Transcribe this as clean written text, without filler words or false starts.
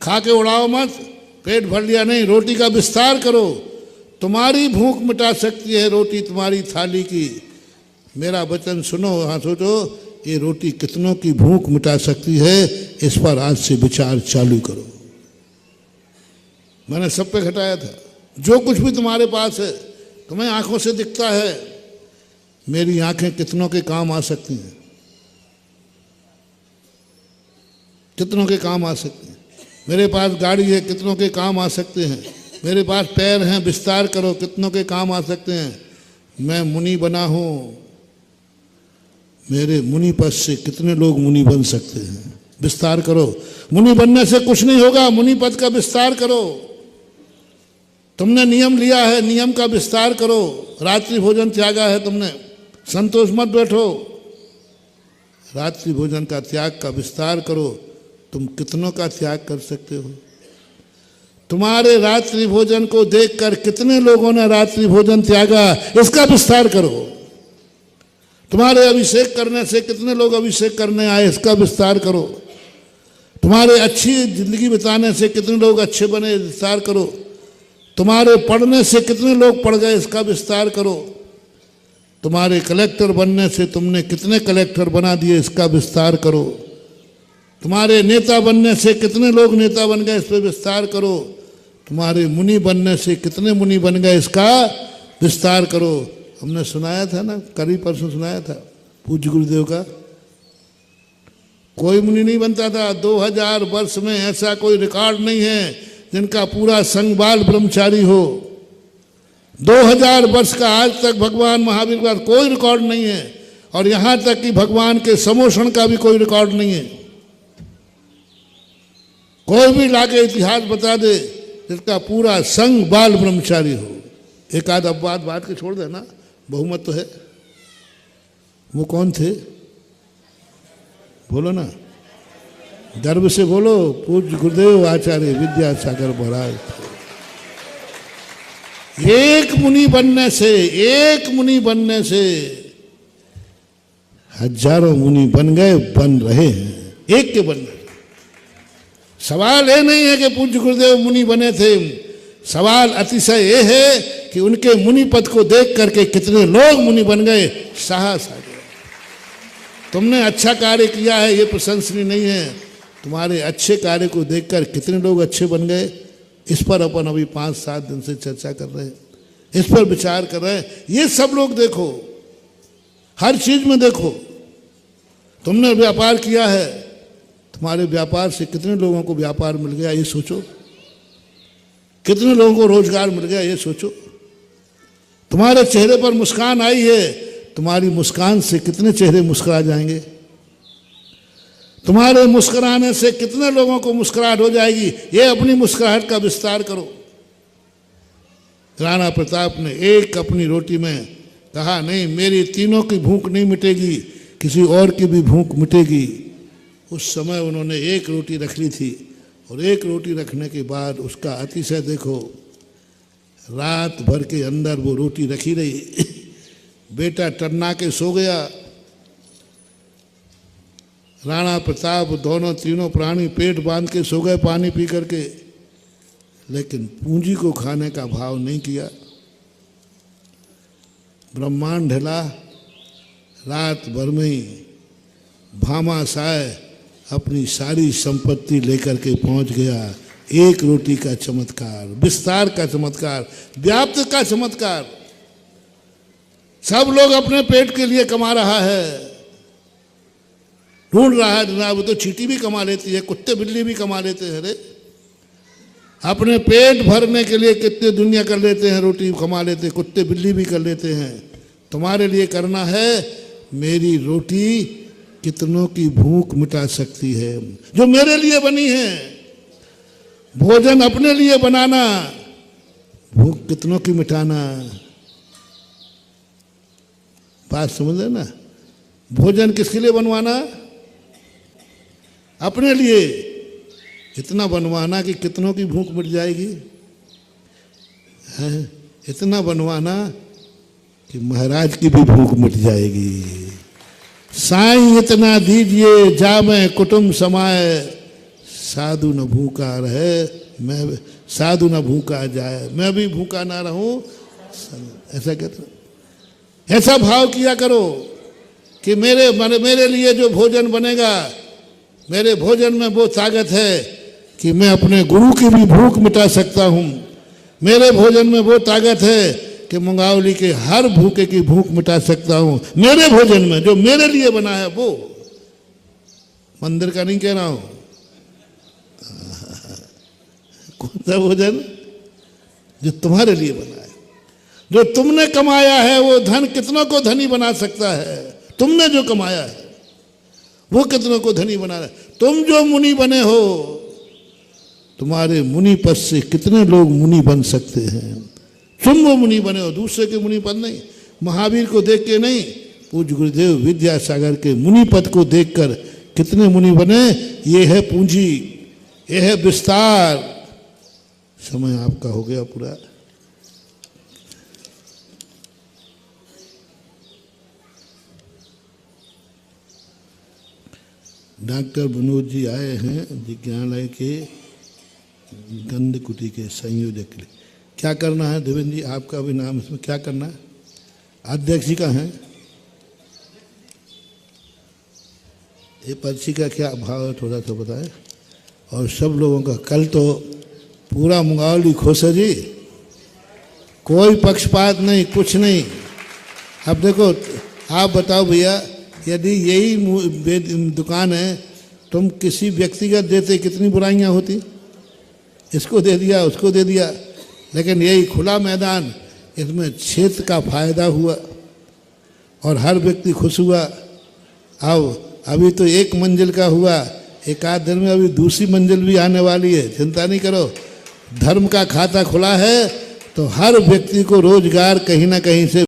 खा के उड़ाओ मत, पेट भर लिया नहीं, रोटी का विस्तार करो। तुम्हारी भूख मिटा सकती है रोटी तुम्हारी थाली की। मेरा वचन सुनो, हाँ सोचो, ये रोटी कितनों की भूख मिटा सकती है, इस पर आज से विचार चालू करो। मैंने सब पे घटाया था। जो कुछ भी तुम्हारे पास है, तुम्हें आंखों से दिखता है, मेरी आंखें कितनों के काम आ सकती हैं, कितनों के काम आ सकती हैं। मेरे पास गाड़ी है, कितनों के काम आ सकते हैं। मेरे पास पैर हैं, विस्तार करो, कितनों के काम आ सकते हैं। मैं मुनि बना हूं, मेरे मुनि पद से कितने लोग मुनि बन सकते हैं। विस्तार करो। मुनि बनने से कुछ नहीं होगा, मुनि पद का विस्तार करो। तुमने नियम लिया है, नियम का विस्तार करो। रात्रि भोजन त्यागा है तुमने, संतोष मत बैठो, रात्रि भोजन का त्याग का विस्तार करो। तुम कितनों का त्याग कर सकते हो। तुम्हारे रात्रि भोजन को देखकर कितने लोगों ने रात्रि भोजन त्यागा, इसका विस्तार करो। तुम्हारे अभिषेक करने से कितने लोग अभिषेक करने आए, इसका विस्तार करो। तुम्हारे अच्छी जिंदगी बिताने से कितने लोग अच्छे बने, विस्तार करो। तुम्हारे पढ़ने से कितने लोग पढ़ गए, इसका विस्तार करो। तुम्हारे कलेक्टर बनने से तुमने कितने कलेक्टर बना दिए, इसका विस्तार करो। तुम्हारे नेता बनने से कितने लोग नेता बन गए, इस पर विस्तार करो। तुम्हारे मुनि बनने से कितने मुनि बन गए, इसका विस्तार करो। हमने सुनाया था ना, कल ही परसों सुनाया था पूज्य गुरुदेव का। कोई मुनि नहीं बनता था 2000 वर्ष में, ऐसा कोई रिकॉर्ड नहीं है जिनका पूरा संग बाल ब्रह्मचारी हो। 2000 वर्ष का आज तक भगवान महावीर का कोई रिकॉर्ड नहीं है, और यहां तक कि भगवान के समोषण का भी कोई रिकॉर्ड नहीं है। कोई भी लाके इतिहास बता दे जिसका पूरा संग बाल ब्रह्मचारी हो। एक आध अपवाद बात के छोड़ देना, बहुमत तो है। वो कौन थे, बोलो ना, गर्व से बोलो। पूज्य गुरुदेव आचार्य विद्यासागर महाराज। एक मुनि बनने से, एक मुनि बनने से हजारों मुनि बन गए, बन रहे हैं, एक के बनने। सवाल ये नहीं है कि पूज्य गुरुदेव मुनि बने थे, सवाल अतिशय ये है कि उनके मुनि पद को देख करके कितने लोग मुनि बन गए। साहस आ गया। तुमने अच्छा कार्य किया है, ये प्रशंसनीय नहीं है। तुम्हारे अच्छे कार्य को देखकर कितने लोग अच्छे बन गए, इस पर अपन अभी 5-7 दिन से चर्चा कर रहे हैं, इस पर विचार कर रहे हैं। ये सब लोग देखो, हर चीज में देखो। तुमने व्यापार किया है, तुम्हारे व्यापार से कितने लोगों को व्यापार मिल गया, ये सोचो। कितने लोगों को रोजगार मिल गया, ये सोचो। तुम्हारे चेहरे पर मुस्कान आई है, तुम्हारी मुस्कान से कितने चेहरे मुस्कुरा जाएंगे। तुम्हारे मुस्कुराने से कितने लोगों को मुस्कुराहट हो जाएगी। ये अपनी मुस्कुराहट का विस्तार करो। राणा प्रताप ने एक अपनी रोटी में कहा, नहीं मेरी तीनों की भूख नहीं मिटेगी, किसी और की भी भूख मिटेगी। उस समय उन्होंने एक रोटी रख ली थी, और एक रोटी रखने के बाद उसका अतिशय देखो। रात भर के अंदर वो रोटी रखी रही। बेटा टन्ना के सो गया। राणा प्रताप दोनों तीनों प्राणी पेट बांध के सो गए पानी पी करके, लेकिन पूंजी को खाने का भाव नहीं किया। ब्रह्मांड हिला। रात भर में ही भामाशाह अपनी सारी संपत्ति लेकर के पहुंच गया। एक रोटी का चमत्कार, विस्तार का चमत्कार, व्याप्त का चमत्कार। सब लोग अपने पेट के लिए कमा रहा है, ढूंढ रहा है जनाब। वो तो चींटी भी कमा लेती है, कुत्ते बिल्ली भी कमा लेते हैं। अरे अपने पेट भरने के लिए कितने दुनिया कर लेते हैं, रोटी कमा लेते हैं, कुत्ते बिल्ली भी कर लेते हैं। तुम्हारे लिए करना है, मेरी रोटी कितनों की भूख मिटा सकती है, जो मेरे लिए बनी है। भोजन अपने लिए बनाना, भूख कितनों की मिटाना। बात समझ लेना। भोजन किसके लिए बनवाना? अपने लिए। इतना बनवाना कि कितनों की भूख मिट जाएगी। इतना बनवाना कि महाराज की भी भूख मिट जाएगी। साईं इतना दीजिए जामे कुटुंब समाए, साधु न भूखा रहे, मैं साधु न भूखा जाए, मैं भी भूखा ना रहूं, ऐसा कहते। ऐसा भाव किया करो कि मेरे लिए जो भोजन बनेगा, मेरे भोजन में वो ताकत है कि मैं अपने गुरु की भी भूख मिटा सकता हूँ। मेरे भोजन में वो ताकत है कि मुंगावली के हर भूखे की भूख मिटा सकता हूँ। मेरे भोजन में जो मेरे लिए बना है, वो मंदिर का नहीं कह रहा हूँ। कौन सा भोजन? जो तुम्हारे लिए बना है, जो तुमने कमाया है। वो धन कितनों को धनी बना सकता है। तुमने जो कमाया है वो कितनों को धनी बना रहा है। तुम जो मुनि बने हो, तुम्हारे मुनि पद से कितने लोग मुनि बन सकते हैं। तुम वो मुनि बने हो, दूसरे के मुनि पद नहीं। महावीर को देख के नहीं, पूज्य गुरुदेव विद्यासागर के मुनि पद को देखकर कितने मुनि बने। ये है पूंजी, ये है विस्तार। समय आपका हो गया पूरा। डॉक्टर विनोद जी आए हैं विज्ञानलय के गंधकुटी के संयोजक के लिए। क्या करना है देवेंद्र जी? आपका भी नाम इसमें क्या करना है? अध्यक्ष जी का है। ये पर्ची का क्या भाव है थोड़ा सा बताएं। और सब लोगों का कल तो पूरा मुंगावली खुश है जी, कोई पक्षपात नहीं, कुछ नहीं। अब देखो, आप बताओ भैया, यदि यही दुकान है, तुम किसी व्यक्तिगत देते कितनी बुराइयां होती। इसको दे दिया, उसको दे दिया, लेकिन यही खुला मैदान, इसमें क्षेत्र का फायदा हुआ और हर व्यक्ति खुश हुआ। अब अभी तो एक मंजिल का हुआ, एक आध दिन में अभी दूसरी मंजिल भी आने वाली है। चिंता नहीं करो, धर्म का खाता खुला है तो हर व्यक्ति को रोजगार कहीं ना कहीं से